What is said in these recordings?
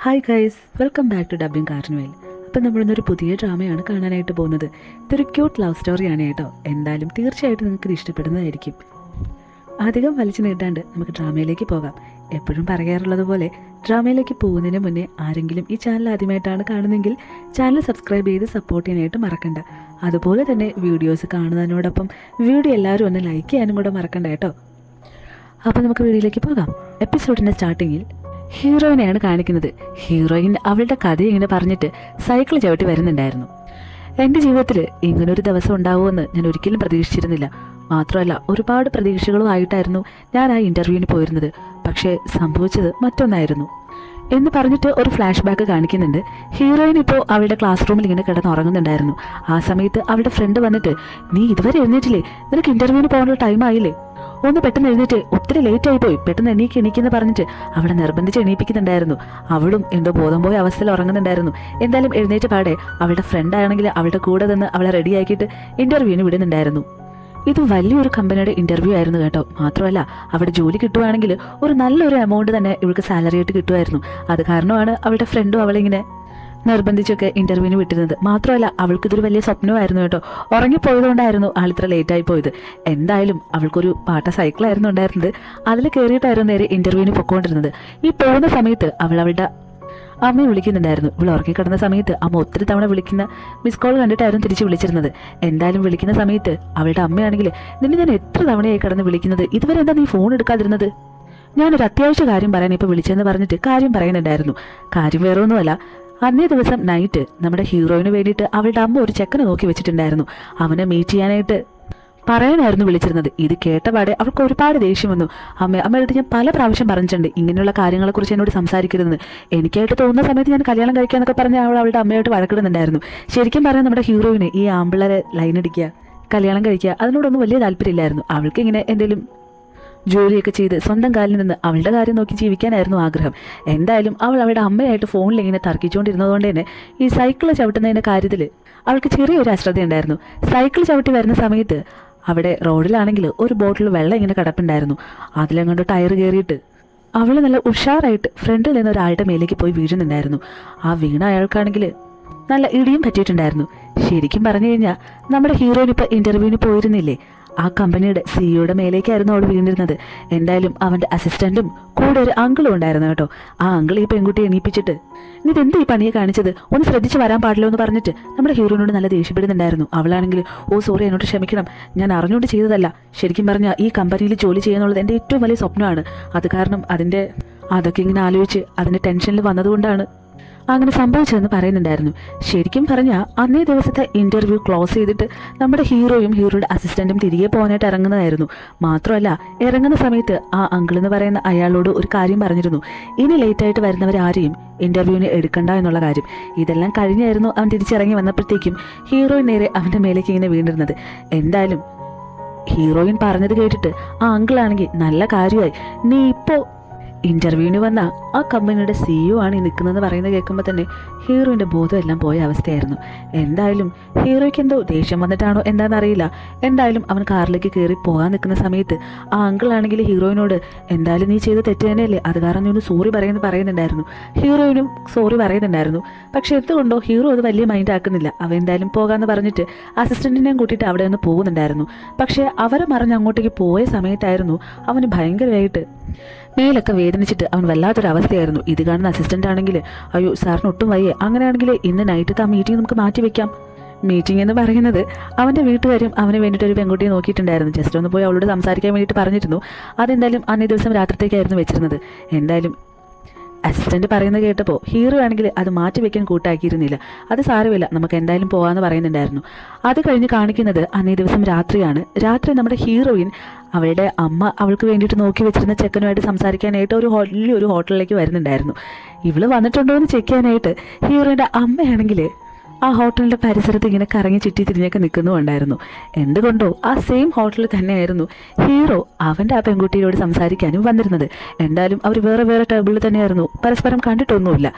Hi guys, welcome back to dubbing carnival. അപ്പം നമ്മളിന്നൊരു പുതിയ ഡ്രാമയാണ് കാണാനായിട്ട് പോകുന്നത്. ഇതൊരു ക്യൂട്ട് ലവ് സ്റ്റോറിയാണ് കേട്ടോ. എന്തായാലും തീർച്ചയായിട്ടും നിങ്ങൾക്ക് ഇത് ഇഷ്ടപ്പെടുന്നതായിരിക്കും. അധികം വലിച്ചു നീട്ടാണ്ട് നമുക്ക് ഡ്രാമയിലേക്ക് പോകാം. എപ്പോഴും പറയാറുള്ളത് പോലെ ഡ്രാമയിലേക്ക് പോകുന്നതിന് മുന്നേ ആരെങ്കിലും ഈ ചാനൽ ആദ്യമായിട്ടാണ് കാണുന്നതെങ്കിൽ ചാനൽ സബ്സ്ക്രൈബ് ചെയ്ത് സപ്പോർട്ട് ചെയ്യാനായിട്ട് മറക്കണ്ട. അതുപോലെ തന്നെ വീഡിയോസ് കാണുന്നതിനോടൊപ്പം വീഡിയോ എല്ലാവരും ഒന്ന് ലൈക്ക് ചെയ്യാനും കൂടെ മറക്കണ്ട കേട്ടോ. അപ്പോൾ നമുക്ക് വീഡിയോയിലേക്ക് പോകാം. എപ്പിസോഡിൻ്റെ സ്റ്റാർട്ടിങ്ങിൽ ഹീറോയിനെയാണ് കാണിക്കുന്നത്. ഹീറോയിൻ അവളുടെ കഥ ഇങ്ങനെ പറഞ്ഞിട്ട് സൈക്കിൾ ചവിട്ടി വരുന്നുണ്ടായിരുന്നു. എൻ്റെ ജീവിതത്തിൽ ഇങ്ങനൊരു ദിവസം ഉണ്ടാവുമെന്ന് ഞാൻ ഒരിക്കലും പ്രതീക്ഷിച്ചിരുന്നില്ല. മാത്രമല്ല ഒരുപാട് പ്രതീക്ഷകളുമായിട്ടായിരുന്നു ഞാൻ ആ ഇൻ്റർവ്യൂവിന് പോയിരുന്നത്. പക്ഷേ സംഭവിച്ചത് മറ്റൊന്നായിരുന്നു എന്ന് പറഞ്ഞിട്ട് ഒരു ഫ്ലാഷ് ബാക്ക് കാണിക്കുന്നുണ്ട്. ഹീറോയിൻ ഇപ്പോൾ അവളുടെ ക്ലാസ് റൂമിൽ ഇങ്ങനെ കിടന്നുറങ്ങുന്നുണ്ടായിരുന്നു. ആ സമയത്ത് അവളുടെ ഫ്രണ്ട് വന്നിട്ട്, നീ ഇതുവരെ എഴുന്നേറ്റില്ലേ? നിനക്ക് ഇൻ്റർവ്യൂവിന് പോകാനുള്ള ടൈം ആയില്ലേ? ഒന്ന് പെട്ടെന്ന് എഴുന്നേറ്റ്, ഒത്തിരി ലേറ്റ് ആയിപ്പോയി, പെട്ടെന്ന് എണീക്കെന്ന് പറഞ്ഞിട്ട് അവളെ നിർബന്ധിച്ച് എണീപ്പിക്കുന്നുണ്ടായിരുന്നു. അവളും എന്തോ ബോധം പോയ അവസ്ഥയിൽ ഉറങ്ങുന്നുണ്ടായിരുന്നു. എന്തായാലും എഴുന്നേറ്റ് പാടെ അവളുടെ ഫ്രണ്ട് ആണെങ്കിൽ അവളുടെ കൂടെ നിന്ന് അവളെ റെഡിയാക്കിയിട്ട് ഇൻ്റർവ്യൂവിന് വിടുന്നുണ്ടായിരുന്നു. ഇത് വലിയൊരു കമ്പനിയുടെ ഇൻ്റർവ്യൂ ആയിരുന്നു കേട്ടോ. മാത്രമല്ല അവിടെ ജോലി കിട്ടുവാണെങ്കിൽ ഒരു നല്ലൊരു എമൗണ്ട് തന്നെ ഇവൾക്ക് സാലറി ആയിട്ട് കിട്ടുമായിരുന്നു. അത് കാരണമാണ് അവളുടെ ഫ്രണ്ടും അവളിങ്ങനെ നിർബന്ധിച്ചൊക്കെ ഇൻ്റർവ്യൂവിന് വിട്ടിരുന്നത്. മാത്രമല്ല അവൾക്കിതൊരു വലിയ സ്വപ്നമായിരുന്നു കേട്ടോ. ഉറങ്ങിപ്പോയതുകൊണ്ടായിരുന്നു ആളിത്ര ലേറ്റായി പോയത്. എന്തായാലും അവൾക്കൊരു പാട്ട സൈക്കിളായിരുന്നു ഉണ്ടായിരുന്നത്. അതിൽ കയറിയിട്ടായിരുന്നു നേരെ ഇൻ്റർവ്യൂവിന് പൊയ്ക്കൊണ്ടിരുന്നത്. ഈ പോകുന്ന സമയത്ത് അവളുടെ അമ്മയെ വിളിക്കുന്നുണ്ടായിരുന്നു. ഇവൾ ഉറങ്ങിക്കിടന്ന സമയത്ത് അമ്മ ഒത്തിരി തവണ വിളിക്കുന്ന മിസ് കോൾ കണ്ടിട്ടായിരുന്നു തിരിച്ച് വിളിച്ചിരുന്നത്. എന്തായാലും വിളിക്കുന്ന സമയത്ത് അവളുടെ അമ്മയാണെങ്കിൽ, നിന്നെ ഞാൻ എത്ര തവണയായി കിടന്ന് വിളിക്കുന്നത്, ഇതുവരെ എന്താ നീ ഫോൺ എടുക്കാതിരുന്നത്? ഞാനൊരു അത്യാവശ്യ കാര്യം പറയാൻ ഇപ്പോൾ വിളിച്ചെന്ന് പറഞ്ഞിട്ട് കാര്യം പറയുന്നുണ്ടായിരുന്നു. കാര്യം വേറെ ഒന്നുമല്ല, അന്നേ ദിവസം നൈറ്റ് നമ്മുടെ ഹീറോയിന് വേണ്ടിയിട്ട് അവളുടെ അമ്മ ഒരു ചെക്കനെ നോക്കി വെച്ചിട്ടുണ്ടായിരുന്നു. അവനെ മീറ്റ് ചെയ്യാനായിട്ട് പറയാനായിരുന്നു വിളിച്ചിരുന്നത്. ഇത് കേട്ടപാടെ അവൾക്ക് ഒരുപാട് ദേഷ്യം വന്നു. അമ്മയോട് ഞാൻ പല പ്രാവശ്യം പറഞ്ഞിട്ടുണ്ട് ഇങ്ങനെയുള്ള കാര്യങ്ങളെക്കുറിച്ച് എന്നോട് സംസാരിക്കരുതെന്ന്. എനിക്കായിട്ട് തോന്നുന്ന സമയത്ത് ഞാൻ കല്യാണം കഴിക്കാന്നൊക്കെ പറഞ്ഞ് അവളുടെ അമ്മയായിട്ട് വഴക്കിടുന്നുണ്ടായിരുന്നു. ശരിക്കും പറഞ്ഞാൽ നമ്മുടെ ഹീറോയിന് ഈ ആമ്പിള്ളേരെ ലൈൻ അടിക്കുക, കല്യാണം കഴിക്കുക അതിനോടൊന്നും വലിയ താല്പര്യമില്ലായിരുന്നു. അവൾക്ക് ഇങ്ങനെ എന്തെങ്കിലും ജോലിയൊക്കെ ചെയ്ത് സ്വന്തം കാലിൽ നിന്ന് അവളുടെ കാര്യം നോക്കി ജീവിക്കാനായിരുന്നു ആഗ്രഹം. എന്തായാലും അവളുടെ അമ്മയായിട്ട് ഫോണിൽ ഇങ്ങനെ തർക്കിച്ചുകൊണ്ടിരുന്നതുകൊണ്ട് തന്നെ ഈ സൈക്കിൾ ചവിട്ടുന്നതിൻ്റെ കാര്യത്തിൽ അവൾക്ക് ചെറിയൊരു അശ്രദ്ധയുണ്ടായിരുന്നു. സൈക്കിൾ ചവിട്ടി വരുന്ന സമയത്ത് അവിടെ റോഡിലാണെങ്കിൽ ഒരു ബോട്ടിൽ വെള്ളം ഇങ്ങനെ കിടപ്പുണ്ടായിരുന്നു. അതിലെങ്ങോട്ട് ടയർ കയറിയിട്ട് അവൾ നല്ല ഉഷാറായിട്ട് ഫ്രണ്ടിൽ നിന്ന് ഒരാളുടെ മേലേക്ക് പോയി വീഴുന്നുണ്ടായിരുന്നു. ആ വീണ അയാൾക്കാണെങ്കിൽ നല്ല ഇടിയും പറ്റിയിട്ടുണ്ടായിരുന്നു. ശരിക്കും പറഞ്ഞു കഴിഞ്ഞാൽ നമ്മുടെ ഹീറോയിൻ ഇപ്പോൾ ഇൻ്റർവ്യൂവിന് പോയിരുന്നില്ലേ, ആ കമ്പനിയുടെ സിഇഒയുടെ മേലേക്കായിരുന്നു അവൾ വീണിരുന്നത്. എന്തായാലും അവൻ്റെ അസിസ്റ്റൻറ്റും കൂടെ ഒരു അങ്കിളും ഉണ്ടായിരുന്നു കേട്ടോ. ആ അങ്കിൾ ഈ പെൺകുട്ടിയെ എണീപ്പിച്ചിട്ട്, നീ എന്ത് ഈ പണിയെ കാണിച്ചത്, ഒന്ന് ശ്രദ്ധിച്ച് വരാൻ പാടില്ലോ എന്ന് പറഞ്ഞിട്ട് നമ്മുടെ ഹീറോയിനോട് നല്ല ദേഷ്യപ്പെടുന്നുണ്ടായിരുന്നു. അവളാണെങ്കിൽ, ഓ സോറി, എന്നോട് ക്ഷമിക്കണം, ഞാൻ അറിഞ്ഞുകൊണ്ട് ചെയ്തതല്ല. ശരിക്കും പറഞ്ഞാൽ ഈ കമ്പനിയിൽ ജോലി ചെയ്യുന്നുള്ളത് എൻ്റെ ഏറ്റവും വലിയ സ്വപ്നമാണ്. അത് കാരണം അതൊക്കെ ഇങ്ങനെ ആലോചിച്ച് അതിൻ്റെ ടെൻഷനിൽ വന്നതുകൊണ്ടാണ് അങ്ങനെ സംഭവിച്ചതെന്ന് പറയുന്നുണ്ടായിരുന്നു. ശരിക്കും പറഞ്ഞാൽ അന്നേ ദിവസത്തെ ഇൻ്റർവ്യൂ ക്ലോസ് ചെയ്തിട്ട് നമ്മുടെ ഹീറോയും ഹീറോയുടെ അസിസ്റ്റൻറ്റും തിരികെ പോകാനായിട്ട് ഇറങ്ങുന്നതായിരുന്നു. മാത്രമല്ല ഇറങ്ങുന്ന സമയത്ത് ആ അങ്കിൾ എന്ന് പറയുന്ന അയാളോട് ഒരു കാര്യം പറഞ്ഞിരുന്നു, ഇനി ലേറ്റായിട്ട് വരുന്നവരാരെയും ഇൻ്റർവ്യൂവിന് എടുക്കണ്ട എന്നുള്ള കാര്യം. ഇതെല്ലാം കഴിഞ്ഞായിരുന്നു അവൻ തിരിച്ചിറങ്ങി വന്നപ്പോഴത്തേക്കും ഹീറോയിൻ നേരെ അവൻ്റെ മേലേക്ക് ഇങ്ങനെ വീണിരുന്നത്. എന്തായാലും ഹീറോയിൻ പറഞ്ഞത് കേട്ടിട്ട് ആ അങ്കിളാണെങ്കിൽ, നല്ല കാര്യമായി, നീ ഇപ്പോൾ ഇൻ്റർവ്യൂവിന് വന്ന ആ കമ്പനിയുടെ സിഇഒ ആണ് ഈ നിൽക്കുന്നതെന്ന് പറയുന്നത് കേൾക്കുമ്പോൾ തന്നെ ഹീറോയിൻ്റെ ബോധം എല്ലാം പോയ അവസ്ഥയായിരുന്നു. എന്തായാലും ഹീറോയ്ക്ക് എന്തോ ദേഷ്യം വന്നിട്ടാണോ എന്താണെന്നറിയില്ല. എന്തായാലും അവൻ കാറിലേക്ക് കയറി പോകാൻ നിൽക്കുന്ന സമയത്ത് ആ അങ്കിളാണെങ്കിൽ ഹീറോയിനോട്, എന്തായാലും നീ ചെയ്ത് തെറ്റ് തന്നെയല്ലേ, അത് കാരണം നീ ഒന്ന് സോറി പറയുന്നുണ്ടായിരുന്നു. ഹീറോയിനും സോറി പറയുന്നുണ്ടായിരുന്നു. പക്ഷെ എന്തുകൊണ്ടോ ഹീറോ അത് വലിയ മൈൻഡ് ആക്കുന്നില്ല. അവൻ എന്തായാലും പോകാമെന്ന് പറഞ്ഞിട്ട് അസിസ്റ്റൻറ്റിനെയും കൂട്ടിയിട്ട് അവിടെ നിന്ന് പോകുന്നുണ്ടായിരുന്നു. പക്ഷേ അവരെ മറിഞ്ഞ് അങ്ങോട്ടേക്ക് പോയ സമയത്തായിരുന്നു അവന് ഭയങ്കരമായിട്ട് മേലൊക്കെ വേദനിച്ചിട്ട് അവൻ വല്ലാത്തൊരവസ്ഥയായിരുന്നു. ഇത് കാണുന്ന അസിസ്റ്റൻ്റ് ആണെങ്കിൽ, അയ്യോ സാറിന് ഒട്ടും വയ്യേ, അങ്ങനെയാണെങ്കിൽ ഇന്ന് നൈറ്റത്തെ ആ മീറ്റിംഗ് നമുക്ക് മാറ്റി വെക്കാം. മീറ്റിംഗ് എന്ന് പറയുന്നത് അവൻ്റെ വീട്ടുകാരും അവന് വേണ്ടിയിട്ട് ഒരു പെൺകുട്ടിയെ നോക്കിയിട്ടുണ്ടായിരുന്നു. ജസ്റ്റ് ഒന്ന് പോയി അവളോട് സംസാരിക്കാൻ വേണ്ടിയിട്ട് പറഞ്ഞിരുന്നു. അതെന്തായാലും അന്നേ ദിവസം രാത്രിത്തേക്കായിരുന്നു വെച്ചിരുന്നത്. എന്തായാലും അസിസ്റ്റൻ്റ് പറയുന്നത് കേട്ടപ്പോൾ ഹീറോ ആണെങ്കിൽ അത് മാറ്റി വെക്കാൻ കൂട്ടാക്കിയിരുന്നില്ല. അത് സാരമില്ല, നമുക്ക് എന്തായാലും പോകാമെന്ന് പറയുന്നുണ്ടായിരുന്നു. അത് കഴിഞ്ഞ് കാണിക്കുന്നത് അന്നേ ദിവസം രാത്രിയാണ്. രാത്രി നമ്മുടെ ഹീറോയിൻ അവളുടെ അമ്മ അവൾക്ക് വേണ്ടിയിട്ട് നോക്കി വെച്ചിരുന്ന ചെക്കനുമായിട്ട് സംസാരിക്കാനായിട്ട് ഒരു ഹോട്ടലിലേക്ക് വരുന്നുണ്ടായിരുന്നു. ഇവള് വന്നിട്ടുണ്ടോ എന്ന് ചെക്ക് ചെയ്യാനായിട്ട് ഹീറോയിൻ്റെ അമ്മയാണെങ്കിൽ ആ ഹോട്ടലിൻ്റെ പരിസരത്ത് ഇങ്ങനെ കറങ്ങി ചുറ്റി തിരിഞ്ഞൊക്കെ നിൽക്കുന്നുണ്ടായിരുന്നു. എന്തുകൊണ്ടോ ആ സെയിം ഹോട്ടലിൽ തന്നെയായിരുന്നു ഹീറോ അവൻ്റെ ആ പെൺകുട്ടിയോട് സംസാരിക്കാനും വന്നിരുന്നത്. എന്തായാലും അവർ വേറെ വേറെ ടേബിളിൽ തന്നെയായിരുന്നു, പരസ്പരം കണ്ടിട്ടൊന്നുമില്ല.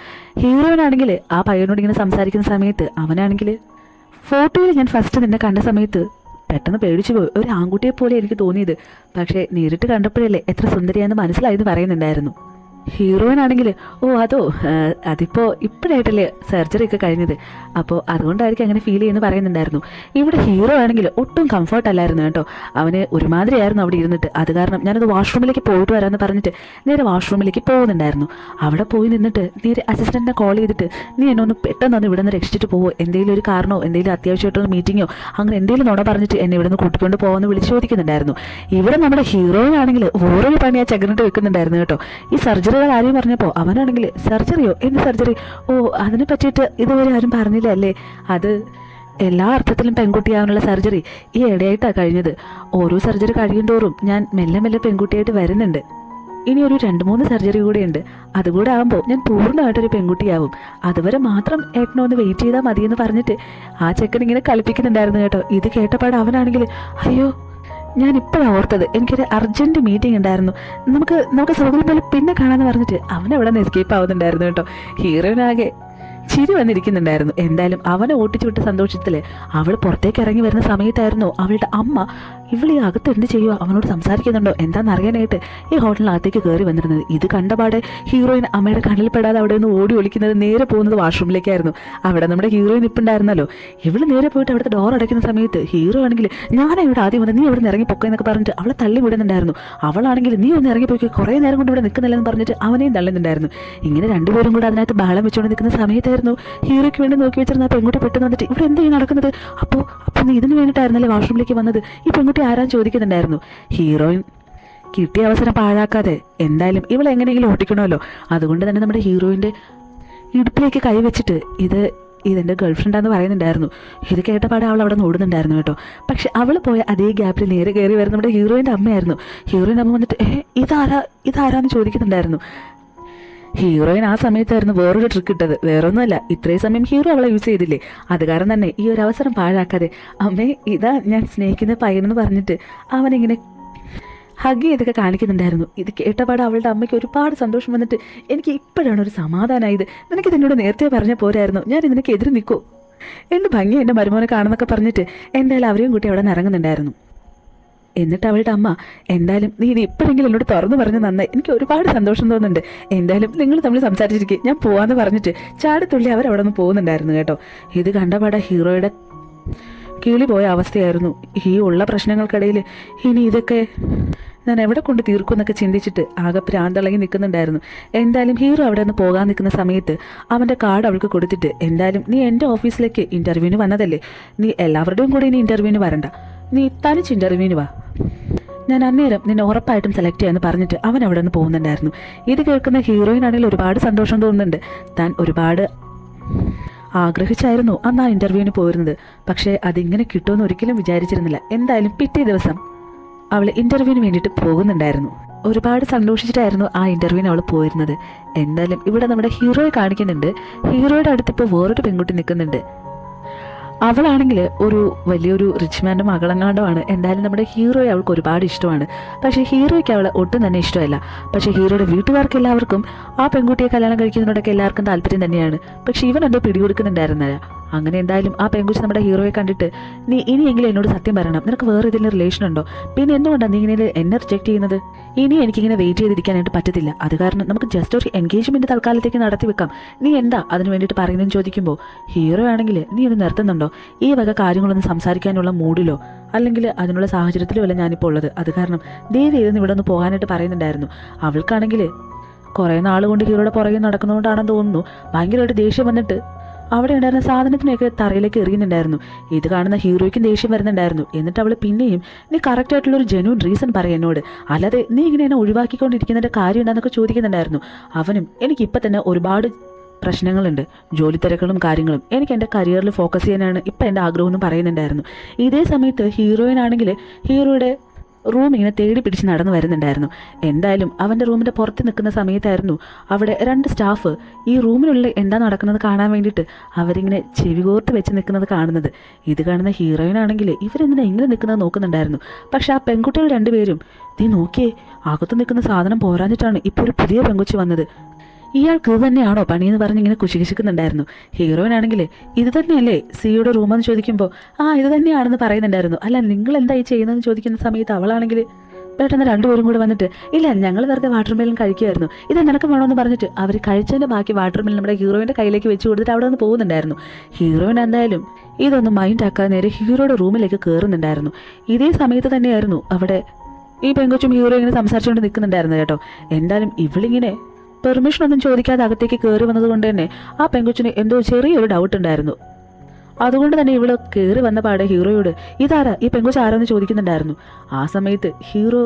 ഹീറോയിനാണെങ്കിൽ ആ പയ്യനോട് ഇങ്ങനെ സംസാരിക്കുന്ന സമയത്ത് അവനാണെങ്കിൽ, ഫോട്ടോയിൽ ഞാൻ ഫസ്റ്റ് നിന്നെ കണ്ട സമയത്ത് പെട്ടെന്ന് പേടിച്ചു പോയി, ഒരു ആൺകുട്ടിയെ പോലെ എനിക്ക് തോന്നിയത്, പക്ഷേ നേരിട്ട് കണ്ടപ്പോഴല്ലേ എത്ര സുന്ദരിയാണെന്ന് മനസ്സിലായെന്ന് പറയുന്നുണ്ടായിരുന്നു. ഹീറോയിൻ ആണെങ്കിൽ ഓ അതോ അതിപ്പോൾ ഇപ്പോഴായിട്ടല്ലേ സർജറി ഒക്കെ കഴിഞ്ഞത്, അപ്പോൾ അതുകൊണ്ടായിരിക്കും അങ്ങനെ ഫീൽ ചെയ്യുന്നു പറയുന്നുണ്ടായിരുന്നു. ഇവിടെ ഹീറോ ആണെങ്കിൽ ഒട്ടും കംഫർട്ട് അല്ലായിരുന്നു കേട്ടോ. അവന് ഒരുമാതിരിയായിരുന്നു അവിടെ ഇരുന്നിട്ട്. അത് കാരണം ഞാനത് വാഷ്റൂമിലേക്ക് പോയിട്ട് വരാമെന്ന് പറഞ്ഞിട്ട് നേരെ വാഷ്റൂമിലേക്ക് പോകുന്നുണ്ടായിരുന്നു. അവിടെ പോയി നിന്നിട്ട് നേരെ അസിസ്റ്റൻറ്റിനെ കോൾ ചെയ്തിട്ട് നീ എന്നെ ഒന്ന് പെട്ടെന്ന് ഇവിടെ നിന്ന് രക്ഷിച്ചിട്ട് പോകുമോ, എന്തെങ്കിലും ഒരു കാരണമോ എന്തെങ്കിലും അത്യാവശ്യമായിട്ടുള്ള മീറ്റിങ്ങോ അങ്ങനെ എന്തെങ്കിലും നുണ പറഞ്ഞിട്ട് എന്നെ ഇവിടെ നിന്ന് കൂട്ടിക്കൊണ്ട് പോകുമെന്ന് വിളിച്ച് ചോദിക്കുന്നുണ്ടായിരുന്നു. ഇവിടെ നമ്മുടെ ഹീറോയിൻ ആണെങ്കിൽ വേറൊരു പണി ആ ചകിരിട്ട് വെക്കുന്നുണ്ടായിരുന്നു കേട്ടോ. ഈ സർജറിയുടെ കാര്യം പറഞ്ഞപ്പോൾ അവനാണെങ്കിൽ സർജറിയോ എന്ത് സർജറി, ഓ അതിനെ പറ്റിയിട്ട് ഇതുവരെ ആരും പറഞ്ഞില്ല അല്ലേ, അത് എല്ലാ അർത്ഥത്തിലും പെൺകുട്ടിയാവാനുള്ള സർജറി ഈ ഇടയായിട്ടാണ് കഴിഞ്ഞത്. ഓരോ സർജറി കഴിയുന്തോറും ഞാൻ മെല്ലെ മെല്ലെ പെൺകുട്ടിയായിട്ട് വരുന്നുണ്ട്. ഇനി ഒരു 2-3 സർജറി കൂടെയുണ്ട്, അതുകൂടെ ആകുമ്പോൾ ഞാൻ പൂർണ്ണമായിട്ടൊരു പെൺകുട്ടിയാവും. അതുവരെ മാത്രം ഏട്ടനൊന്ന് വെയിറ്റ് ചെയ്താൽ മതിയെന്ന് പറഞ്ഞിട്ട് ആ ചെക്കൻ ഇങ്ങനെ കളിപ്പിക്കുന്നുണ്ടായിരുന്നു കേട്ടോ. ഇത് കേട്ടപാട് അവനാണെങ്കിൽ അയ്യോ ഞാൻ ഇപ്പോഴാണ് ഓർത്തത്, എനിക്കൊരു അർജൻറ്റ് മീറ്റിംഗ് ഉണ്ടായിരുന്നു, നമുക്ക് സൗകര്യം പോലെ പിന്നെ കാണാമെന്ന് പറഞ്ഞിട്ട് അവനവിടെ നിന്ന് എസ്കേപ്പ് ആവുന്നുണ്ടായിരുന്നു കേട്ടോ. ഹീറോയിനാകെ ചിരി വന്നിരിക്കുന്നുണ്ടായിരുന്നു. എന്തായാലും അവനെ ഓട്ടിച്ചു വിട്ട സന്തോഷത്തിൽ അവൾ പുറത്തേക്ക് ഇറങ്ങി വരുന്ന സമയത്തായിരുന്നു അവളുടെ അമ്മ ഇവളീ അകത്ത് എന്ത് ചെയ്യുക, അവനോട് സംസാരിക്കുന്നുണ്ടോ എന്താണെന്നറിയാനായിട്ട് ഈ ഹോട്ടലിനകത്തേക്ക് കയറി വന്നിരുന്നത്. ഇത് കണ്ടപാടെ ഹീറോയിൻ അമ്മയുടെ കണ്ണിൽ പെടാതെ അവിടെ നിന്ന് ഓടി ഒളിക്കുന്നത് നേരെ പോകുന്നത് വാഷ്റൂമിലേക്കായിരുന്നു. അവിടെ നമ്മുടെ ഹീറോയിൻ ഇപ്പുണ്ടായിരുന്നല്ലോ. ഇവള് നേരെ പോയിട്ട് അവിടുത്തെ ഡോർ അടയ്ക്കുന്ന സമയത്ത് ഹീറോ ആണെങ്കിൽ ഞാനാ ഇവിടെ ആദ്യം വന്നത്, നീ ഇവിടെ നിന്ന് ഇറങ്ങിപ്പോക്കോ എന്നൊക്കെ പറഞ്ഞിട്ട് അവളെ തള്ളി വിടുന്നുണ്ടായിരുന്നു. അവളാണെങ്കിൽ നീ ഒന്ന് ഇറങ്ങിപ്പോയി, കുറേ നേരം കൊണ്ട് ഇവിടെ നിൽക്കുന്നില്ലെന്ന് പറഞ്ഞിട്ട് അവനെയും തള്ളുന്നുണ്ടായിരുന്നു. ഇങ്ങനെ രണ്ടുപേരും കൂടെ അതിനകത്ത് ബഹളം വെച്ചുകൊണ്ട് നിൽക്കുന്ന സമയത്തായിരുന്നു ഹീറോയ്ക്ക് വേണ്ടി നോക്കി വെച്ചിരുന്ന ആ പെൺകുട്ടി പെട്ടെന്ന് വന്നിട്ട് ഇവിടെ എന്താ നടക്കുന്നത്, അപ്പോൾ നീ ഇതിന് വേണ്ടിയിട്ടായിരുന്നല്ലേ വാഷ്റൂമിലേക്ക് വന്നത്, ഈ പെൺകുട്ടി ആരാൻ ചോദിക്കുന്നുണ്ടായിരുന്നു. ഹീറോയിൻ കിട്ടിയ അവസരം പാഴാക്കാതെ എന്തായാലും ഇവളെ എങ്ങനെയെങ്കിലും ഓട്ടിക്കണമല്ലോ. അതുകൊണ്ട് തന്നെ നമ്മുടെ ഹീറോയിൻ്റെ ഇടുപ്പിലേക്ക് കൈവച്ചിട്ട് ഇതെൻ്റെ ഗേൾ ഫ്രണ്ടാന്ന് പറയുന്നുണ്ടായിരുന്നു. ഇത് കേട്ടപാടെ അവൾ അവിടെ നിന്ന് ഓടുന്നുണ്ടായിരുന്നു കേട്ടോ. പക്ഷെ അവൾ പോയ അതേ ഗ്യാപ്പിൽ നേരെ കയറി വരുന്ന നമ്മുടെ ഹീറോയിൻ്റെ അമ്മയായിരുന്നു. ഹീറോയിൻ്റെ അമ്മ വന്നിട്ട് ഇതാരാന്ന് ചോദിക്കുന്നുണ്ടായിരുന്നു. ഹീറോയിൻ ആ സമയത്തായിരുന്നു വേറൊരു ട്രിക്ക് ഇട്ടത്. വേറൊന്നുമല്ല, ഇത്രയും സമയം ഹീറോ അവളെ യൂസ് ചെയ്തില്ലേ, അത് കാരണം തന്നെ ഈ ഒരു അവസരം പാഴാക്കാതെ അമ്മേ ഇതാ ഞാൻ സ്നേഹിക്കുന്ന പയ്യനെന്ന് പറഞ്ഞിട്ട് അവനിങ്ങനെ ഹഗ് ചെയ്തൊക്കെ കാണിക്കുന്നുണ്ടായിരുന്നു. ഇത് കേട്ടപാട് അവളുടെ അമ്മയ്ക്ക് ഒരുപാട് സന്തോഷം വന്നിട്ട് എനിക്ക് ഇപ്പോഴാണ് ഒരു സമാധാനമായത്, നിനക്ക് എന്നോട് നേരത്തെ പറഞ്ഞ പോരായിരുന്നു, ഞാൻ ഇതിനൊക്കെ എതിര് നിൽക്കൂ, എൻ്റെ ഭംഗി എൻ്റെ മരുമോനെ കാണുന്നൊക്കെ പറഞ്ഞിട്ട് എന്തായാലും അവരെയും കൂട്ടി അവിടെ നിന്ന് ഇറങ്ങുന്നുണ്ടായിരുന്നു. എന്നിട്ട് അവളുടെ അമ്മ എന്തായാലും നീ ഇത് ഇപ്പോഴെങ്കിലും എന്നോട് തുറന്നു പറഞ്ഞ് നന്നായി, എനിക്ക് ഒരുപാട് സന്തോഷം തോന്നുന്നുണ്ട്, എന്തായാലും നിങ്ങൾ തമ്മിൽ സംസാരിച്ചിരിക്കുക ഞാൻ പോവാന്ന് പറഞ്ഞിട്ട് ചാടിത്തുള്ളി അവരവിടെ നിന്ന് പോകുന്നുണ്ടായിരുന്നു കേട്ടോ. ഇത് കണ്ടപാടെ ഹീറോയുടെ കിളി പോയ അവസ്ഥയായിരുന്നു. ഈ ഉള്ള പ്രശ്നങ്ങൾക്കിടയിൽ ഇനി ഇതൊക്കെ ഞാൻ എവിടെ കൊണ്ട് തീർക്കും എന്നൊക്കെ ചിന്തിച്ചിട്ട് ആകെ പ്രാന്തളകി നിൽക്കുന്നുണ്ടായിരുന്നു. എന്തായാലും ഹീറോ അവിടെ നിന്ന് പോകാൻ നിൽക്കുന്ന സമയത്ത് അവൻ്റെ കാർഡ് അവൾക്ക് കൊടുത്തിട്ട് എന്തായാലും നീ എൻ്റെ ഓഫീസിലേക്ക് ഇൻ്റർവ്യൂവിന് വന്നതല്ലേ, നീ എല്ലാവരുടെയും കൂടെ ഇനി ഇൻ്റർവ്യൂവിന് വരണ്ട, നീ തനിച്ച് ഇൻ്റർവ്യൂവിന് വാ, ഞാൻ അന്നേരം നിന്നെ ഉറപ്പായിട്ടും സെലക്ട് ചെയ്യാമെന്ന് പറഞ്ഞിട്ട് അവൻ അവിടെ നിന്ന് പോകുന്നുണ്ടായിരുന്നു. ഇത് കേൾക്കുന്ന ഹീറോയിനാണെങ്കിൽ ഒരുപാട് സന്തോഷം തോന്നുന്നുണ്ട്. താൻ ഒരുപാട് ആഗ്രഹിച്ചായിരുന്നു അന്ന് ആ ഇൻ്റർവ്യൂവിന് പോയിരുന്നത്. പക്ഷേ അതിങ്ങനെ കിട്ടുമെന്ന് ഒരിക്കലും വിചാരിച്ചിരുന്നില്ല. എന്തായാലും പിറ്റേ ദിവസം അവൾ ഇൻ്റർവ്യൂവിന് വേണ്ടിയിട്ട് പോകുന്നുണ്ടായിരുന്നു. ഒരുപാട് സന്തോഷിച്ചിട്ടായിരുന്നു ആ ഇൻ്റർവ്യൂവിന് അവൾ പോയിരുന്നത്. എന്തായാലും ഇവിടെ നമ്മുടെ ഹീറോയെ കാണിക്കുന്നുണ്ട്. ഹീറോയുടെ അടുത്തിപ്പോൾ വേറൊരു പെൺകുട്ടി നിൽക്കുന്നുണ്ട്. അവളാണെങ്കിൽ ഒരു വലിയൊരു റിച്ച് മാൻ്റെ മകളെങ്ങാണ്ടുമാണ്. എന്തായാലും നമ്മുടെ ഹീറോയെ അവൾക്ക് ഒരുപാട് ഇഷ്ടമാണ്. പക്ഷേ ഹീറോയ്ക്ക് അവളെ ഒട്ടും തന്നെ ഇഷ്ടമല്ല. പക്ഷേ ഹീറോയുടെ വീട്ടുകാർക്ക് എല്ലാവർക്കും ആ പെൺകുട്ടിയെ കല്യാണം കഴിക്കുന്നതിനോടൊക്കെ എല്ലാവർക്കും താല്പര്യം തന്നെയാണ്. പക്ഷേ ഇവൻ എന്തോ പിടികൊടുക്കുന്നുണ്ടായിരുന്നില്ല. അങ്ങനെ എന്തായാലും ആ പെൺകുച്ചി നമ്മുടെ ഹീറോയെ കണ്ടിട്ട് നീ ഇനിയെങ്കിലും എന്നോട് സത്യം പറയണം, നിനക്ക് വേറെ ഇതിന് റിലേഷൻ ഉണ്ടോ, പിന്നെ എന്തുകൊണ്ടാണ് നീ ഇങ്ങനെ എന്നെ റിജക്ട് ചെയ്യുന്നത്, ഇനി എനിക്കിങ്ങനെ വെയിറ്റ് ചെയ്തിരിക്കാനായിട്ട് പറ്റത്തില്ല, അത് കാരണം നമുക്ക് ജസ്റ്റ് ഒരു എൻഗേജ്മെൻറ്റ് തൽക്കാലത്തേക്ക് നടത്തി വെക്കാം, നീ എന്താ അതിന് വേണ്ടിയിട്ട് പറയുന്നതെന്ന് ചോദിക്കുമ്പോൾ ഹീറോ ആണെങ്കിൽ നീ ഒന്ന് നിർത്തുന്നുണ്ടോ, ഈ വക കാര്യങ്ങളൊന്നും സംസാരിക്കാനുള്ള മൂഡിലോ അല്ലെങ്കിൽ അതിനുള്ള സാഹചര്യത്തിലോ അല്ല ഞാനിപ്പോൾ ഉള്ളത്, അത് കാരണം ദേവി ഇതെന്ന് ഇവിടെ ഒന്ന് പോകാനായിട്ട് പറയുന്നുണ്ടായിരുന്നു. അവൾക്കാണെങ്കിൽ കുറേ നാൾ കൊണ്ട് ഹീറോയുടെ പുറകെ നടക്കുന്നതുകൊണ്ടാണെന്ന് തോന്നുന്നു ഭയങ്കരമായിട്ട് ദേഷ്യം വന്നിട്ട് അവിടെ ഉണ്ടായിരുന്ന സാധനത്തിനെയൊക്കെ തറയിലേക്ക് എറിയുന്നുണ്ടായിരുന്നു. ഇത് കാണുന്ന ഹീറോയ്ക്കും ദേഷ്യം വരുന്നുണ്ടായിരുന്നു. എന്നിട്ട് അവൾ പിന്നെയും നീ കറക്റ്റായിട്ടുള്ളൊരു ജെന്യൂൻ റീസൺ പറയും എന്നോട്, അല്ലാതെ നീ ഇങ്ങനെ എന്നെ ഒഴിവാക്കിക്കൊണ്ടിരിക്കുന്നതിൻ്റെ കാര്യം എന്താണെന്നൊക്കെ ചോദിക്കുന്നുണ്ടായിരുന്നു. അവനും എനിക്കിപ്പോൾ തന്നെ ഒരുപാട് പ്രശ്നങ്ങളുണ്ട്, ജോലി തിരക്കുകളും കാര്യങ്ങളും, എനിക്ക് എൻ്റെ കരിയറിൽ ഫോക്കസ് ചെയ്യാനാണ് ഇപ്പം എൻ്റെ ആഗ്രഹം എന്ന് പറയുന്നുണ്ടായിരുന്നു. ഇതേ സമയത്ത് ഹീറോയിനാണെങ്കിൽ ഹീറോയുടെ റൂം ഇങ്ങനെ തേടി പിടിച്ച് നടന്നു വരുന്നുണ്ടായിരുന്നു. എന്തായാലും അവൻ്റെ റൂമിൻ്റെ പുറത്ത് നിൽക്കുന്ന സമയത്തായിരുന്നു അവിടെ 2 സ്റ്റാഫ് ഈ റൂമിനുള്ളിൽ എന്താ നടക്കുന്നത് കാണാൻ വേണ്ടിയിട്ട് അവരിങ്ങനെ ചെവി കോർത്ത് വെച്ച് നിൽക്കുന്നത് കാണുന്നത്. ഇത് കാണുന്ന ഹീറോയിനാണെങ്കിൽ ഇവരെന്തിനാ ഇങ്ങനെ നിൽക്കുന്നത് നോക്കുന്നുണ്ടായിരുന്നു. പക്ഷെ ആ പെൺകുട്ടികൾ 2 പേരും നീ നോക്കിയേ, അകത്ത് നിൽക്കുന്ന സാധനം പോരാഞ്ഞിട്ടാണ് ഇപ്പോൾ ഒരു പുതിയ പെൺകുച്ചി വന്നത്, ഇയാൾക്ക് ഇത് തന്നെയാണോ പണിയെന്ന് പറഞ്ഞ് ഇങ്ങനെ കുശിക്കുന്നുണ്ടായിരുന്നു. ഹീറോയിനാണെങ്കിൽ ഇത് തന്നെയല്ലേ സിയുടെ റൂമെന്ന് ചോദിക്കുമ്പോൾ ഇത് തന്നെയാണെന്ന് പറയുന്നുണ്ടായിരുന്നു. അല്ല നിങ്ങൾ എന്താ ഈ ചെയ്യുന്നതെന്ന് ചോദിക്കുന്ന സമയത്ത് അവളാണെങ്കിൽ പെട്ടെന്ന് രണ്ടുപേരും കൂടെ വന്നിട്ട് ഇല്ല ഞങ്ങൾ വെറുതെ വാട്ടർ മെലൺ കഴിക്കുമായിരുന്നു, ഇത് നിനക്ക് വേണമെന്ന് പറഞ്ഞിട്ട് അവർ കഴിച്ചതിൻ്റെ ബാക്കി വാട്ടർ മെലൺ നമ്മുടെ ഹീറോയിൻ്റെ കയ്യിലേക്ക് വെച്ച് കൊടുത്തിട്ട് അവിടെ നിന്ന് പോകുന്നുണ്ടായിരുന്നു. ഹീറോയിൻ എന്തായാലും ഇതൊന്നും മൈൻഡ് ആക്കാതെ നേരെ ഹീറോയുടെ റൂമിലേക്ക് കയറുന്നുണ്ടായിരുന്നു. ഇതേ സമയത്ത് തന്നെയായിരുന്നു അവിടെ ഈ പെങ്കൊച്ചും ഹീറോ ഇങ്ങനെ സംസാരിച്ചുകൊണ്ട് നിൽക്കുന്നുണ്ടായിരുന്നു കേട്ടോ. എന്തായാലും ഇവളിങ്ങനെ പെർമിഷൻ ഒന്നും ചോദിക്കാതെ അകത്തേക്ക് കയറി വന്നത് കൊണ്ട് തന്നെ ആ പെങ്കൊച്ചിന് എന്തോ ചെറിയൊരു ഡൗട്ട് ഉണ്ടായിരുന്നു. അതുകൊണ്ട് തന്നെ ഇവള് കയറി വന്ന പാടെ ഹീറോയോട് ഇതാരാ ഈ പെങ്കൊച്ച് ആരാന്ന് ചോദിക്കുന്നുണ്ടായിരുന്നു. ആ സമയത്ത് ഹീറോ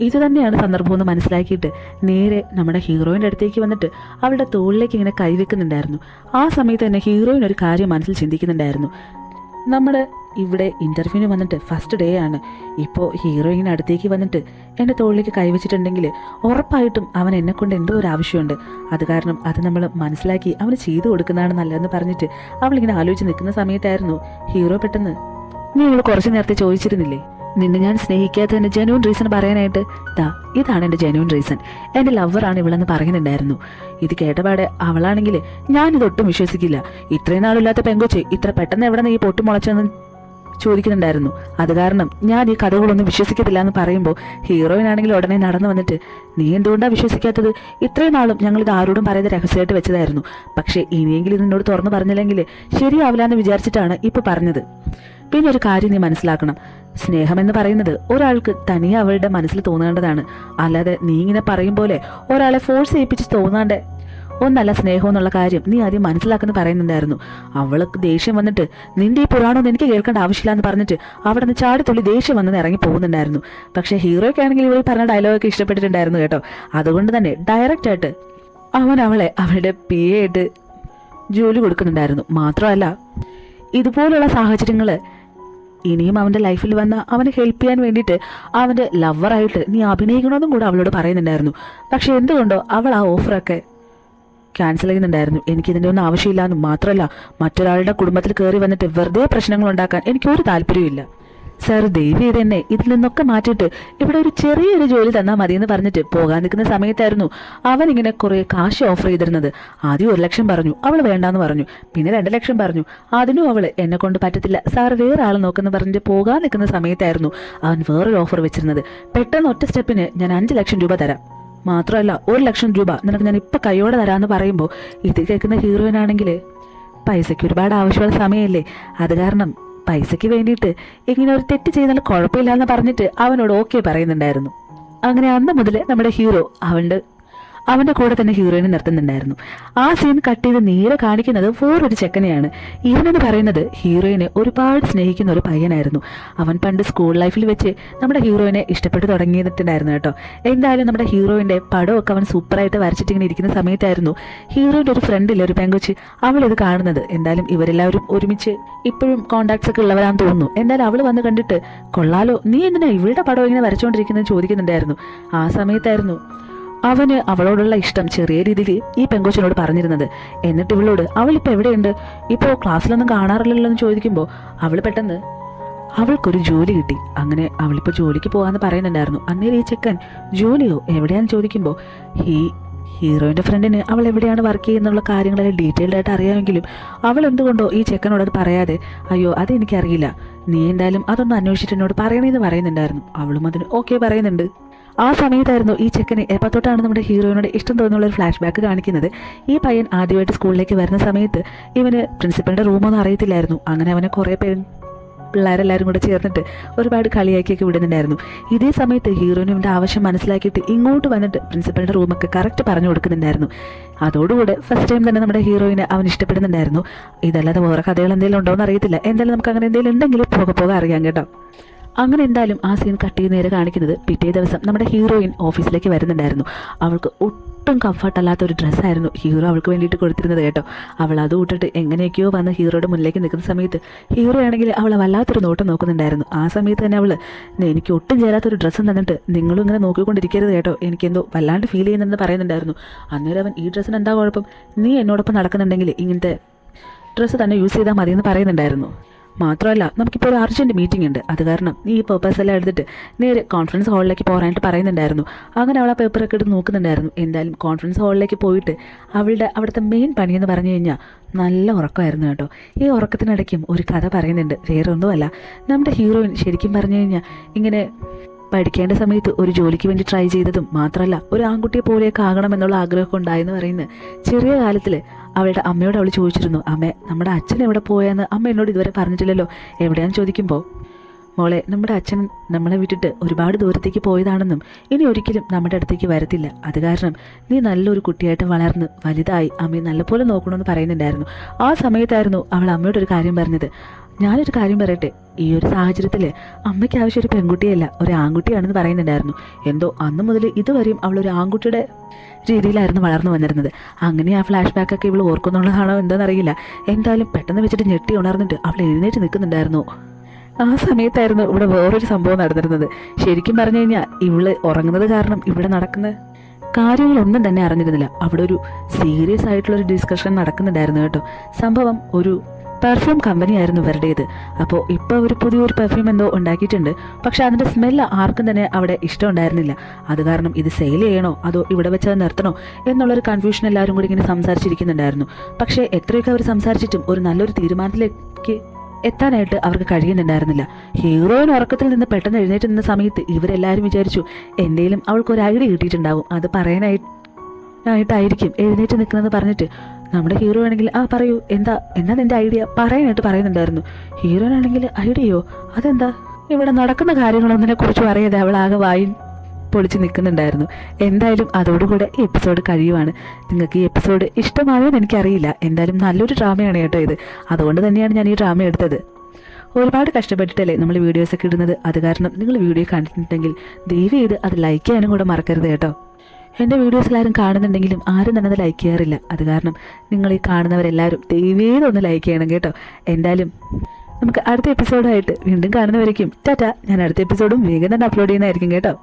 ഇത് തന്നെയാണ് സന്ദർഭം എന്ന് മനസ്സിലാക്കിയിട്ട് നേരെ നമ്മുടെ ഹീറോയിൻ്റെ അടുത്തേക്ക് വന്നിട്ട് അവളുടെ തോളിലേക്ക് ഇങ്ങനെ കൈവെക്കുന്നുണ്ടായിരുന്നു. ആ സമയത്ത് തന്നെ ഹീറോയിൻ ഒരു കാര്യം മനസ്സിൽ ചിന്തിക്കുന്നുണ്ടായിരുന്നു. നമ്മൾ ഇവിടെ ഇൻ്റർവ്യൂവിന് വന്നിട്ട് ഫസ്റ്റ് ഡേ ആണ്. ഇപ്പോൾ ഹീറോയിൻ അടുത്തേക്ക് വന്നിട്ട് എൻ്റെ തോളിലേക്ക് കൈവച്ചിട്ടുണ്ടെങ്കിൽ ഉറപ്പായിട്ടും അവൻ എന്നെക്കൊണ്ട് എന്തോ ഒരു ആവശ്യമുണ്ട്. അത് കാരണം അത് നമ്മൾ മനസ്സിലാക്കി അവന് ചെയ്തു കൊടുക്കുന്നതാണ് നല്ലതെന്ന് പറഞ്ഞിട്ട് അവളിങ്ങനെ ആലോചിച്ച് നിൽക്കുന്ന സമയത്തായിരുന്നു ഹീറോ പെട്ടെന്ന് നീ ഇവൾ കുറച്ച് നേരത്തെ ചോദിച്ചിരുന്നില്ലേ നിന്നെ ഞാൻ സ്നേഹിക്കാത്തതിൻ്റെ ജെന്യൂൻ റീസൺ പറയാനായിട്ട്, ഇതാണ് എൻ്റെ ജെന്യൂൻ റീസൺ, എൻ്റെ ലവറാണ് ഇവളെന്ന് പറയുന്നുണ്ടായിരുന്നു. ഇത് കേട്ടപാടെ അവളാണെങ്കിൽ ഞാനിതൊട്ടും വിശ്വസിക്കില്ല, ഇത്രയും നാളില്ലാത്ത പെങ്കൊച്ച് ഇത്ര പെട്ടെന്ന് എവിടെ നിന്ന് ഈ പൊട്ടി മുളച്ചെന്ന് ചോദിക്കുന്നുണ്ടായിരുന്നു. അത് കാരണം ഞാൻ ഈ കഥകളൊന്നും വിശ്വസിക്കത്തില്ല എന്ന് പറയുമ്പോൾ ഹീറോയിനാണെങ്കിൽ ഉടനെ നടന്നു വന്നിട്ട് നീ എന്തുകൊണ്ടാണ് വിശ്വസിക്കാത്തത്, ഇത്രയും നാളും ഞങ്ങളിത് ആരോടും പറയുന്നത് രഹസ്യമായിട്ട് വെച്ചതായിരുന്നു, പക്ഷേ ഇനിയെങ്കിലും നിന്നോട് തുറന്നു പറഞ്ഞില്ലെങ്കിൽ ശരിയാവില്ല എന്ന് വിചാരിച്ചിട്ടാണ് ഇപ്പോൾ പറഞ്ഞത്. പിന്നെ ഒരു കാര്യം നീ മനസ്സിലാക്കണം, സ്നേഹമെന്ന് പറയുന്നത് ഒരാൾക്ക് തനിയെ അവളുടെ മനസ്സിൽ തോന്നേണ്ടതാണ്, അല്ലാതെ നീ ഇങ്ങനെ പറയും പോലെ ഒരാളെ ഫോഴ്സ് ചെയ്യിപ്പിച്ച് തോന്നാണ്ട് ഒന്നല്ല സ്നേഹം എന്നുള്ള കാര്യം നീ ആദ്യം മനസ്സിലാക്കുന്നു പറയുന്നുണ്ടായിരുന്നു. അവൾക്ക് ദേഷ്യം വന്നിട്ട് നിന്റെ ഈ പുരാണം എനിക്ക് കേൾക്കേണ്ട ആവശ്യമില്ല എന്ന് പറഞ്ഞിട്ട് അവിടെ നിന്ന് ചാടിത്തുള്ളി ദേഷ്യം വന്ന് ഇറങ്ങി പോകുന്നുണ്ടായിരുന്നു. പക്ഷേ ഹീറോയ്ക്കാണെങ്കിൽ ഇവർ പറഞ്ഞ ഡയലോഗൊക്കെ ഇഷ്ടപ്പെട്ടിട്ടുണ്ടായിരുന്നു കേട്ടോ. അതുകൊണ്ട് തന്നെ ഡയറക്റ്റായിട്ട് അവൻ അവളെ അവളുടെ PA ആയിട്ട് ജോലി കൊടുക്കുന്നുണ്ടായിരുന്നു. മാത്രമല്ല ഇതുപോലുള്ള സാഹചര്യങ്ങൾ ഇനിയും അവൻ്റെ ലൈഫിൽ വന്ന അവനെ ഹെൽപ്പ് ചെയ്യാൻ വേണ്ടിയിട്ട് അവൻ്റെ ലവറായിട്ട് നീ അഭിനയിക്കണമെന്നും കൂടെ അവളോട് പറയുന്നുണ്ടായിരുന്നു. പക്ഷെ എന്തുകൊണ്ടോ അവൾ ആ ഓഫറൊക്കെ ക്യാൻസൽ ചെയ്യുന്നുണ്ടായിരുന്നു. എനിക്കിതിൻ്റെ ഒന്നും ആവശ്യമില്ലാന്നും മാത്രമല്ല മറ്റൊരാളുടെ കുടുംബത്തിൽ കയറി വന്നിട്ട് വെറുതെ പ്രശ്നങ്ങൾ ഉണ്ടാക്കാൻ എനിക്കൊരു താല്പര്യമില്ല. സാർ ദേവി ഇതെന്നെ ഇതിൽ നിന്നൊക്കെ മാറ്റിയിട്ട് ഇവിടെ ഒരു ചെറിയൊരു ജോലി തന്നാൽ മതിയെന്ന് പറഞ്ഞിട്ട് പോകാൻ നിൽക്കുന്ന സമയത്തായിരുന്നു അവനിങ്ങനെ കുറേ കാശ് ഓഫർ ചെയ്തിരുന്നത്. ആദ്യം 1 ലക്ഷം പറഞ്ഞു, അവൾ വേണ്ടാന്ന് പറഞ്ഞു. പിന്നെ 2 ലക്ഷം പറഞ്ഞു, അതിനും അവൾ എന്നെ കൊണ്ട് പറ്റത്തില്ല സാർ വേറെ ആൾ നോക്കുന്ന പറഞ്ഞിട്ട് പോകാൻ നിൽക്കുന്ന സമയത്തായിരുന്നു അവൻ വേറൊരു ഓഫർ വെച്ചിരുന്നത്. പെട്ടെന്ന് ഒറ്റ സ്റ്റെപ്പിന് ഞാൻ 5 ലക്ഷം രൂപ തരാം, മാത്രമല്ല 1 ലക്ഷം രൂപ നിനക്ക് ഞാൻ ഇപ്പം കൈയോടെ തരാമെന്ന് പറയുമ്പോൾ ഇത് കേൾക്കുന്ന ഹീറോയിനാണെങ്കിൽ പൈസയ്ക്ക് ഒരുപാട് ആവശ്യമുള്ള സമയമല്ലേ, അത് കാരണം പൈസയ്ക്ക് വേണ്ടിയിട്ട് ഇങ്ങനെ ഒരു തെറ്റ് ചെയ്താൽ കുഴപ്പമില്ല എന്ന് പറഞ്ഞിട്ട് അവനോട് ഓക്കെ പറയുന്നുണ്ടായിരുന്നു. അങ്ങനെ അന്ന് മുതൽ നമ്മുടെ ഹീറോ അവൻ്റെ കൂടെ തന്നെ ഹീറോയിനെ നിർത്തുന്നുണ്ടായിരുന്നു. ആ സീൻ കട്ട് ചെയ്ത് നേരെ കാണിക്കുന്നത് വേറൊരു ചെക്കനെയാണ്. ഇവനെന്ന് പറയുന്നത് ഹീറോയിനെ ഒരുപാട് സ്നേഹിക്കുന്ന ഒരു പയ്യനായിരുന്നു. അവൻ പണ്ട് സ്കൂൾ ലൈഫിൽ വെച്ച് നമ്മുടെ ഹീറോയിനെ ഇഷ്ടപ്പെട്ട് തുടങ്ങിയിട്ടുണ്ടായിരുന്നു കേട്ടോ. എന്തായാലും നമ്മുടെ ഹീറോയിൻ്റെ പടമൊക്കെ അവൻ സൂപ്പറായിട്ട് വരച്ചിട്ട് ഇങ്ങനെ ഇരിക്കുന്ന സമയത്തായിരുന്നു ഹീറോയിൻ്റെ ഒരു ഫ്രണ്ടില്ല, ഒരു പെങ്കൊച്ച്, അവളിത് കാണുന്നത്. എന്തായാലും ഇവരെല്ലാവരും ഒരുമിച്ച് ഇപ്പോഴും കോണ്ടാക്ട്സ് ഒക്കെ ഉള്ളവരാന്ന് തോന്നുന്നു. എന്തായാലും അവൾ വന്ന് കണ്ടിട്ട് കൊള്ളാലോ, നീ എന്തിനാ ഇവളുടെ പടം ഇങ്ങനെ വരച്ചുകൊണ്ടിരിക്കുന്നത് ചോദിക്കുന്നുണ്ടായിരുന്നു. ആ സമയത്തായിരുന്നു അവന് അവളോടുള്ള ഇഷ്ടം ചെറിയ രീതിയിൽ ഈ പെങ്കൊച്ചിനോട് പറഞ്ഞിരുന്നത്. എന്നിട്ട് ഇവളോട് അവളിപ്പോൾ എവിടെയുണ്ട്, ഇപ്പോൾ ക്ലാസ്സിലൊന്നും കാണാറില്ലല്ലോ എന്ന് ചോദിക്കുമ്പോൾ അവൾ പെട്ടെന്ന് അവൾക്കൊരു ജോലി കിട്ടി. അങ്ങനെ അവളിപ്പോൾ ജോലിക്ക് പോകാമെന്ന് പറയുന്നുണ്ടായിരുന്നു. അന്നേരം ഈ ചെക്കൻ ജോലിയോ എവിടെയാണെന്ന് ചോദിക്കുമ്പോൾ ഹീറോയിൻ്റെ ഫ്രണ്ടിന് അവൾ എവിടെയാണ് വർക്ക് ചെയ്യുന്നുള്ള കാര്യങ്ങളെല്ലാം ഡീറ്റെയിൽഡ് ആയിട്ട് അറിയാമെങ്കിലും അവൾ എന്തുകൊണ്ടോ ഈ ചെക്കനോട് അത് പറയാതെ അയ്യോ അതെനിക്കറിയില്ല, നീ എന്തായാലും അതൊന്ന് അന്വേഷിച്ചിട്ട് എന്നോട് പറയണമെന്ന് പറയുന്നുണ്ടായിരുന്നു. അവളും അതിന് ഓക്കെ പറയുന്നുണ്ട്. ആ സമയത്തായിരുന്നു ഈ ചെക്കന് എപ്പോൾ തൊട്ടാണ് നമ്മുടെ ഹീറോയിനോട് ഇഷ്ടം തോന്നുന്നുള്ളൊരു ഫ്ലാഷ് ബാക്ക് കാണിക്കുന്നത്. ഈ പയ്യൻ ആദ്യമായിട്ട് സ്കൂളിലേക്ക് വരുന്ന സമയത്ത് ഇവന് പ്രിൻസിപ്പലിൻ്റെ റൂമൊന്നും അറിയത്തില്ലായിരുന്നു. അങ്ങനെ അവനെ കുറേ പിള്ളേരെല്ലാവരും കൂടെ ചേർന്നിട്ട് ഒരുപാട് കളിയാക്കിയൊക്കെ വിടുന്നുണ്ടായിരുന്നു. ഇതേ സമയത്ത് ഹീറോയിനും ഇവൻ്റെ ആവശ്യം മനസ്സിലാക്കിയിട്ട് ഇങ്ങോട്ട് വന്നിട്ട് പ്രിൻസിപ്പലിൻ്റെ റൂമൊക്കെ കറക്റ്റ് പറഞ്ഞു കൊടുക്കുന്നുണ്ടായിരുന്നു. അതോടുകൂടെ ഫസ്റ്റ് ടൈം തന്നെ നമ്മുടെ ഹീറോയിനെ അവൻ ഇഷ്ടപ്പെടുന്നുണ്ടായിരുന്നു. ഇതല്ലാതെ വേറെ കഥകൾ എന്തെങ്കിലും ഉണ്ടോ എന്ന് അറിയത്തില്ല. എന്തായാലും നമുക്ക് അങ്ങനെ എന്തെങ്കിലും ഉണ്ടെങ്കിൽ പോകെ അറിയാം കേട്ടോ. അങ്ങനെ എന്തായാലും ആ സീൻ കട്ട് ചെയ്ത് നേരെ കാണിക്കുന്നത് പിറ്റേ ദിവസം നമ്മുടെ ഹീറോയിൻ ഓഫീസിലേക്ക് വരുന്നുണ്ടായിരുന്നു. അവൾക്ക് ഒട്ടും കംഫർട്ടല്ലാത്ത ഒരു ഡ്രസ്സായിരുന്നു ഹീറോ അവൾക്ക് വേണ്ടിയിട്ട് കൊടുത്തിരുന്നത് കേട്ടോ. അവൾ അത് വിട്ടിട്ട് എങ്ങനെയൊക്കെയോ വന്ന് ഹീറോയുടെ മുന്നിലേക്ക് നിൽക്കുന്ന സമയത്ത് ഹീറോ ആണെങ്കിൽ അവളെ വല്ലാത്തൊരു നോട്ടം നോക്കുന്നുണ്ടായിരുന്നു. ആ സമയത്ത് തന്നെ അവൾ എനിക്ക് ഒട്ടും ചേരാത്തൊരു ഡ്രസ്സും തന്നിട്ട് നിങ്ങളും ഇങ്ങനെ നോക്കിക്കൊണ്ടിരിക്കരുത് കേട്ടോ, എനിക്കെന്തോ വല്ലാണ്ട് ഫീൽ ചെയ്യുന്നതെന്ന് പറയുന്നുണ്ടായിരുന്നു. അന്നേരം അവൻ ഈ ഡ്രസ്സിന് എന്താ കുഴപ്പം, നീ എന്നോടൊപ്പം നടക്കുന്നുണ്ടെങ്കിൽ ഇങ്ങനത്തെ ഡ്രസ്സ് തന്നെ യൂസ് ചെയ്താൽ മതിയെന്ന് പറയുന്നുണ്ടായിരുന്നു. മാത്രമല്ല നമുക്കിപ്പോൾ ഒരു അർജൻറ്റ് മീറ്റിംഗ് ഉണ്ട്, അത് കാരണം നീ ഈ പേപ്പേഴ്സ് എല്ലാം എടുത്തിട്ട് നേരെ കോൺഫറൻസ് ഹാളിലേക്ക് പോകാനായിട്ട് പറയുന്നുണ്ടായിരുന്നു. അങ്ങനെ അവൾ ആ പേപ്പറൊക്കെ എടുത്ത് നോക്കുന്നുണ്ടായിരുന്നു. എന്തായാലും കോൺഫറൻസ് ഹാളിലേക്ക് പോയിട്ട് അവിടുത്തെ മെയിൻ പണിയെന്ന് പറഞ്ഞു കഴിഞ്ഞാൽ നല്ല ഉറക്കമായിരുന്നു കേട്ടോ. ഈ ഉറക്കത്തിനിടയ്ക്കും ഒരു കഥ പറയുന്നുണ്ട്. വേറെ ഒന്നുമല്ല, നമ്മുടെ ഹീറോയിൻ ശരിക്കും പറഞ്ഞു കഴിഞ്ഞാൽ ഇങ്ങനെ പഠിക്കേണ്ട സമയത്ത് ഒരു ജോലിക്ക് വേണ്ടി ട്രൈ ചെയ്തതും മാത്രമല്ല ഒരു ആൺകുട്ടിയെ പോലെയൊക്കെ ആകണമെന്നുള്ള ആഗ്രഹമൊക്കെ ഉണ്ടായെന്ന് പറയുന്നത് ചെറിയ കാലത്തിൽ അവളുടെ അമ്മയോട് അവൾ ചോദിച്ചിരുന്നു, അമ്മേ നമ്മുടെ അച്ഛൻ എവിടെ പോയെന്ന് അമ്മ എന്നോട് ഇതുവരെ പറഞ്ഞിട്ടില്ലല്ലോ, എവിടെയാണെന്ന് ചോദിക്കുമ്പോൾ, മോളെ നമ്മുടെ അച്ഛൻ നമ്മളെ വിട്ടിട്ട് ഒരുപാട് ദൂരത്തേക്ക് പോയതാണെന്നും ഇനി ഒരിക്കലും നമ്മുടെ അടുത്തേക്ക് വരത്തില്ല, അത് കാരണം നീ നല്ലൊരു കുട്ടിയായിട്ട് വളർന്ന് വലുതായി അമ്മയെ നല്ലപോലെ നോക്കണമെന്ന് പറയുന്നുണ്ടായിരുന്നു. ആ സമയത്തായിരുന്നു അവൾ അമ്മയോടൊരു കാര്യം പറഞ്ഞത്. ഞാനൊരു കാര്യം പറയട്ടെ, ഈ ഒരു സാഹചര്യത്തിൽ അമ്മയ്ക്ക് ആവശ്യം ഒരു പെൺകുട്ടിയല്ല ഒരു ആൺകുട്ടിയാണെന്ന് പറയുന്നുണ്ടായിരുന്നു. എന്തോ അന്ന് മുതൽ ഇതുവരെയും അവളൊരു ആൺകുട്ടിയുടെ രീതിയിലായിരുന്നു വളർന്നു വന്നിരുന്നത്. അങ്ങനെ ആ ഫ്ലാഷ് ബാക്കൊക്കെ ഇവൾ ഓർക്കുന്നുള്ളതാണോ എന്താണെന്നറിയില്ല. എന്തായാലും പെട്ടെന്ന് വെച്ചിട്ട് ഞെട്ടി ഉണർന്നിട്ട് അവൾ എഴുന്നേറ്റ് നിൽക്കുന്നുണ്ടായിരുന്നു. ആ സമയത്തായിരുന്നു ഇവിടെ വേറൊരു സംഭവം നടന്നിരുന്നത്. ശരിക്കും പറഞ്ഞു കഴിഞ്ഞാൽ ഇവള് ഉറങ്ങുന്നത് കാരണം ഇവിടെ നടക്കുന്ന കാര്യങ്ങളൊന്നും തന്നെ അറിഞ്ഞിരുന്നില്ല. അവിടെ ഒരു സീരിയസ് ആയിട്ടുള്ളൊരു ഡിസ്കഷൻ നടക്കുന്നുണ്ടായിരുന്നു കേട്ടോ. സംഭവം ഒരു പെർഫ്യൂം കമ്പനിയായിരുന്നു ഇവരുടേത്. അപ്പോൾ ഇപ്പോൾ ഒരു പുതിയൊരു പെർഫ്യൂം എന്തോ ഉണ്ടാക്കിയിട്ടുണ്ട്. പക്ഷെ അതിൻ്റെ സ്മെല്ല് ആർക്കും തന്നെ അവിടെ ഇഷ്ടമുണ്ടായിരുന്നില്ല. അത് കാരണം ഇത് സെയിൽ ചെയ്യണോ അതോ ഇവിടെ വെച്ച് നിർത്തണോ എന്നുള്ളൊരു കൺഫ്യൂഷൻ എല്ലാവരും കൂടി ഇങ്ങനെ സംസാരിച്ചിരിക്കുന്നുണ്ടായിരുന്നു. പക്ഷേ എത്രയൊക്കെ അവർ സംസാരിച്ചിട്ടും ഒരു നല്ലൊരു തീരുമാനത്തിലേക്ക് എത്താനായിട്ട് അവർക്ക് കഴിയുന്നുണ്ടായിരുന്നില്ല. ഹീറോയിൻ ഉറക്കത്തിൽ നിന്ന് പെട്ടെന്ന് എഴുന്നേറ്റ് നിന്ന സമയത്ത് ഇവരെല്ലാവരും വിചാരിച്ചു എന്തെങ്കിലും അവൾക്കൊരു ഐഡിയ കിട്ടിയിട്ടുണ്ടാവും, അത് പറയാനായിട്ടായിരിക്കും എഴുന്നേറ്റ് നിൽക്കുന്നതെന്ന് പറഞ്ഞിട്ട് നമ്മുടെ ഹീറോ ആണെങ്കിൽ പറയൂ എന്താ നിൻ്റെ ഐഡിയ പറയാനായിട്ട് പറയുന്നുണ്ടായിരുന്നു. ഹീറോയിൻ ആണെങ്കിൽ ഐഡിയയോ, അതെന്താ ഇവിടെ നടക്കുന്ന കാര്യങ്ങളൊന്നിനെ കുറിച്ച് അറിയാതെ അവൾ ആകെ വായും പൊളിച്ച് നിൽക്കുന്നുണ്ടായിരുന്നു. എന്തായാലും അതോടുകൂടെ ഈ എപ്പിസോഡ് കഴിയുവാണ്. നിങ്ങൾക്ക് ഈ എപ്പിസോഡ് ഇഷ്ടമായോ എന്ന് എനിക്കറിയില്ല. എന്തായാലും നല്ലൊരു ഡ്രാമയാണ് കേട്ടോ ഇത്. അതുകൊണ്ട് തന്നെയാണ് ഞാൻ ഈ ഡ്രാമ എടുത്തത്. ഒരുപാട് കഷ്ടപ്പെട്ടിട്ടല്ലേ നമ്മൾ വീഡിയോസൊക്കെ ഇടുന്നത്. അത് കാരണം നിങ്ങൾ വീഡിയോ കണ്ടിട്ടുണ്ടെങ്കിൽ ദയവ് ചെയ്ത് അത് ലൈക്ക് ചെയ്യാനും കൂടെ മറക്കരുത് കേട്ടോ. എൻ്റെ വീഡിയോസ് എല്ലാവരും കാണുന്നുണ്ടെങ്കിലും ആരും തന്നെ അത് ലൈക്ക് ചെയ്യാറില്ല. അത് കാരണം നിങ്ങൾ ഈ കാണുന്നവരെല്ലാവരും ദയവേത് ഒന്ന് ലൈക്ക് ചെയ്യണം കേട്ടോ. എന്തായാലും നമുക്ക് അടുത്ത എപ്പിസോഡായിട്ട് വീണ്ടും കാണുന്നവരേക്കും ടാറ്റ. ഞാൻ അടുത്ത എപ്പിസോഡും വേഗം തന്നെ അപ്ലോഡ് ചെയ്യുന്നതായിരിക്കും കേട്ടോ.